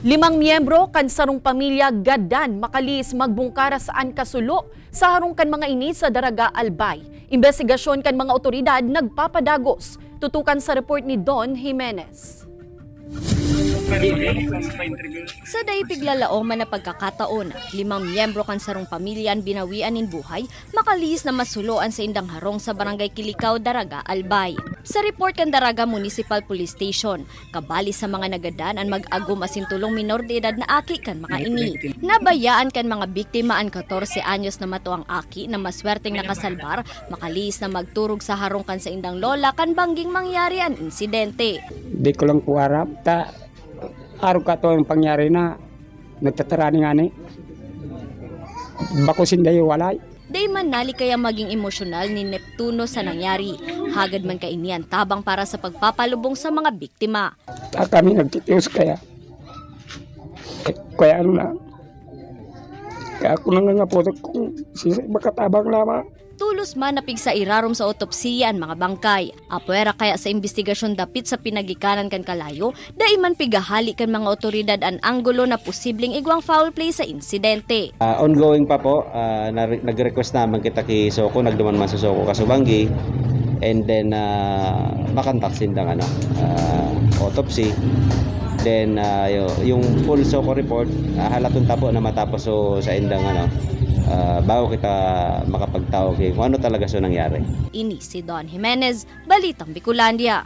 5 miyembro kan sarong pamilya gadan makalis magbungkara saan kasulo sa harong kan mga ini sa Daraga Albay. Investigasyon kan mga otoridad nagpapadagos. Tutukan sa report ni Don Jimenez. Sa daipiglalao man na pagkakataon, 5 miyembro kan sarong pamilyan binawian nin buhay, makalis na masuloan sa indang harong sa Barangay Kilikaw, Daraga, Albay. Sa report kan Daraga Municipal Police Station, kabali sa mga nagadan ang mag-agum asintulong minor de edad na aki kan makaini. Nabayaan kan mga biktima ang 14 anyos na mato ang aki na maswerteng nakasalbar, makalis na magturog sa harong kan sa indang lola kan bangging mangyari ang insidente. Di ko lang kuwarap, araw ka to ang pangyari na nagtatarani nga ni. Bakusin dayo walay. Day man nali kaya maging emosyonal ni Neptuno sa nangyari. Hagad man kainian tabang para sa pagpapalubong sa mga biktima. Kami nagtitius kaya. Kaya ano na. Kaya ako nangangapotok kung makatabang lamang. Tulos man napig sa irarom sa otopsiya ang mga bangkay. Apuera kaya sa investigasyon dapit sa pinagikanan kan kalayo, daiman pigahali kan mga otoridad ang anggulo na posibleng igwang foul play sa insidente. Ongoing pa po, nag-request naman kita kay Soko, nagduman man sa Soko Kasubanggi, and then makantaksin ng autopsy. Then yung full Soko report, halatong tapo na matapos sa indang bago kita makapagtawag kung ano talaga so nangyari. Ini si Don Jimenez, Balitang Bicolandia.